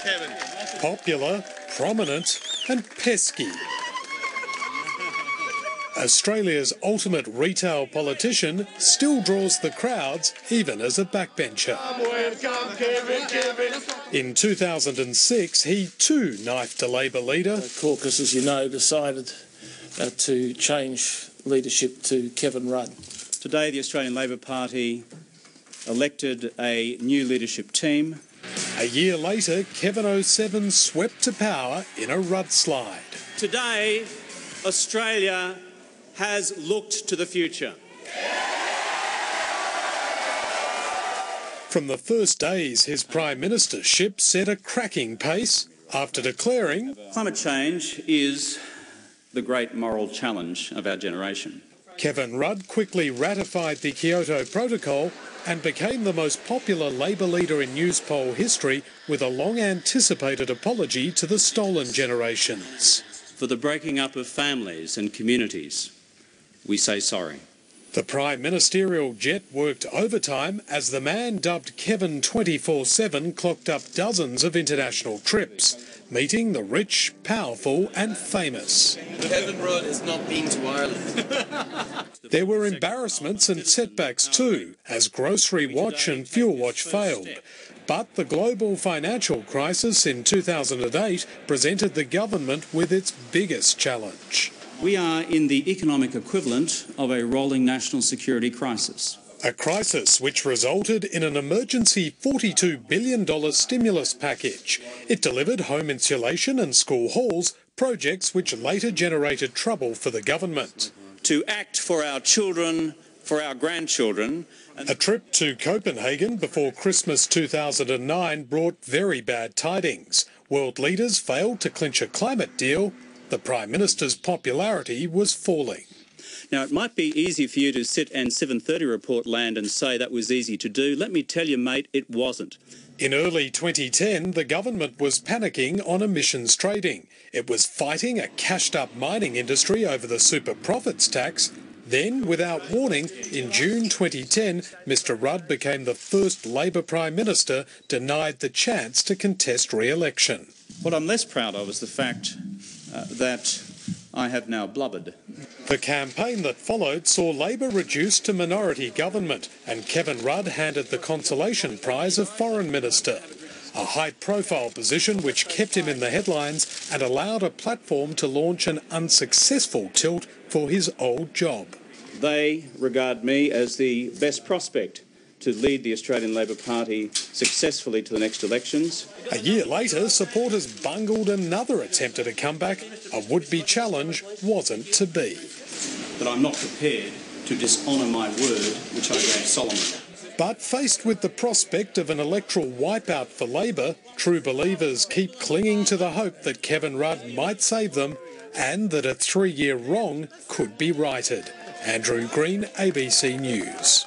Kevin. Popular, prominent and pesky. Australia's ultimate retail politician still draws the crowds even as a backbencher. In 2006, he too knifed a Labor leader. The caucus, as you know, decided to change leadership to Kevin Rudd. Today, the Australian Labor Party elected a new leadership team. A year later, Kevin 07 swept to power in a Rudd slide. Today, Australia has looked to the future. From the first days, his prime ministership set a cracking pace after declaring, Climate change is the great moral challenge of our generation. Kevin Rudd quickly ratified the Kyoto Protocol and became the most popular Labor leader in news poll history with a long-anticipated apology to the stolen generations. For the breaking up of families and communities, we say sorry. The prime ministerial jet worked overtime as the man dubbed Kevin 24/7 clocked up dozens of international trips, meeting the rich, powerful and famous. Kevin Rudd has not been to Ireland. There were embarrassments and setbacks too, as Grocery Watch and Fuel Watch failed. But the global financial crisis in 2008 presented the government with its biggest challenge. We are in the economic equivalent of a rolling national security crisis. A crisis which resulted in an emergency $42 billion stimulus package. It delivered home insulation and school halls, projects which later generated trouble for the government. To act for our children, for our grandchildren. A trip to Copenhagen before Christmas 2009 brought very bad tidings. World leaders failed to clinch a climate deal. The Prime Minister's popularity was falling. Now, it might be easy for you to sit and 7:30 report land and say that was easy to do. Let me tell you, mate, it wasn't. In early 2010, the government was panicking on emissions trading. It was fighting a cashed-up mining industry over the super profits tax. Then, without warning, in June 2010, Mr Rudd became the first Labor Prime Minister denied the chance to contest re-election. What I'm less proud of is the fact that I have now blubbered. The campaign that followed saw Labor reduced to minority government, and Kevin Rudd handed the consolation prize of Foreign Minister, a high-profile position which kept him in the headlines and allowed a platform to launch an unsuccessful tilt for his old job. They regard me as the best prospect to lead the Australian Labor Party successfully to the next elections. A year later, supporters bungled another attempt at a comeback. A would-be challenge wasn't to be. But I'm not prepared to dishonour my word, which I gave Solomon. But faced with the prospect of an electoral wipeout for Labor, true believers keep clinging to the hope that Kevin Rudd might save them and that a 3-year wrong could be righted. Andrew Green, ABC News.